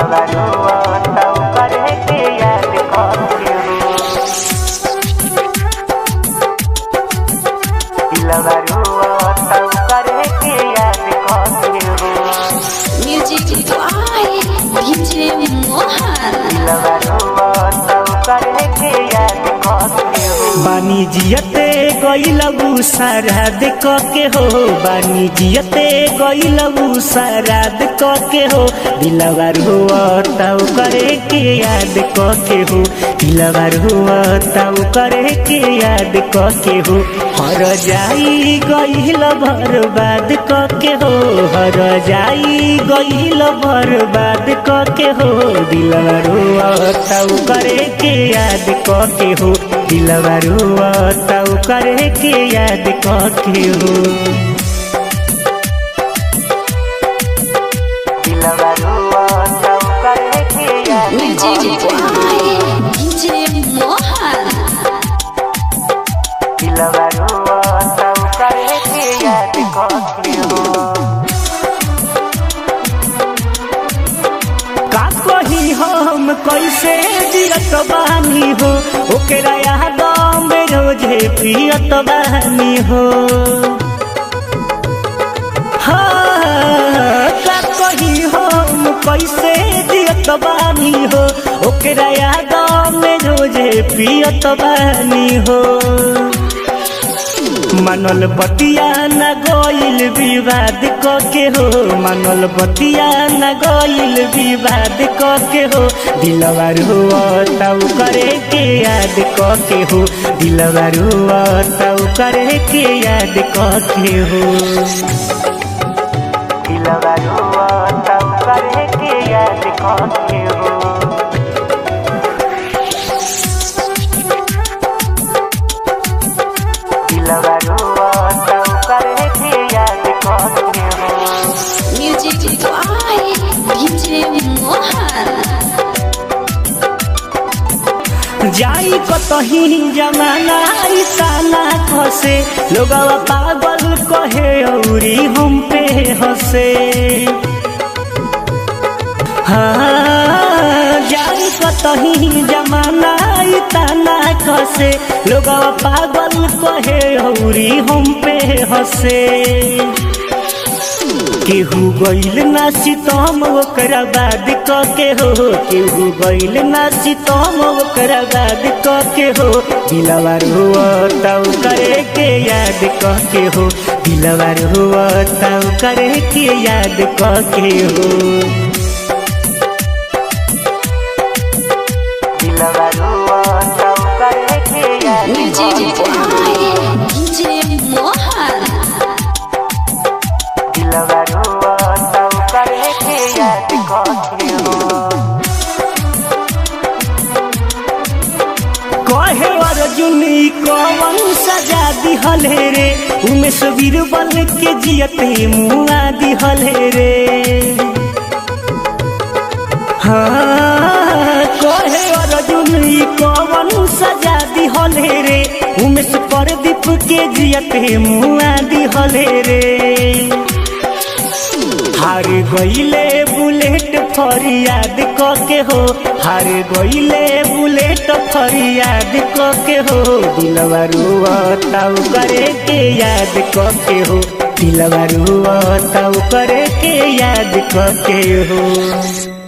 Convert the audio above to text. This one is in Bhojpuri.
दिलवा रोता करे के याद करके हो दिलवा रोता करे के याद करके हो म्यूजिक तो आए डीजे मोहन दिलवा रोता करे के याद करके हो बानी जियते गइलबू सारा देख के हो बानी जियते गइलबू सारा देख के हो दिलवा रोता करे के याद के हो दिलवा रोता करे के याद के हो हर जाई गइल बर्बाद के हो हर जाई गइल बर्बाद के हो दिलवा रोता करे के याद के हो दिलवा रोता करे के याद के हो दिलवा रोता करे के याद म्यूजिक तो आए डीजे मोहन दिलवा रोता करे के याद करके हो का कही हम कैसे जियत बानी हो ओकरा याद में रोजे पियत बानी हो हाँ का कही हम कैसे जियत बानी हो ओकरा याद में रोजे पियत बानी हो मनल बतिया न गइल विवाद के हो मनल बतिया न गइल विवाद के हो दिलवा रोता करे के याद के हो दिलवा रोता करे के याद के हो दिलवा रोता करे के याद करके हो दिलवा रोता करे के याद करके हो म्यूजिक तो आए डीजे मोहन जाई कतही जमाना ताना खसे लोगवा पागल कहे औरी हम पे हंसे हाँ जाई कतही जमाना ताना खसे लोगवा पागल कहे औरी हम पे हंसे केहू गइल ना सितम ओकरा बाद के हो केहू गइल ना सितम ओकरा बाद के हो दिलवा रोता करे के याद के हो दिलवा रोता करे के याद के हो दिलवा रोता करे के याद म्यूजिक तो आए डीजे मोहन दिलवा रोता करे के याद करके हो कहे अर्जुन कौन सजा दिहले रे उमेश बीरबल के जियते मुआ दिहले रे हाँ कहे अर्जुन कौन सजा दिहले रे उमेश प्रदीप के जियते मुआ दिहले रे हार गइले बुलेट फरियाद के हो हार गइले बुलेट फरियाद के हो दिलवा रोता करे के याद के हो दिलवा रोता करे के याद के हो।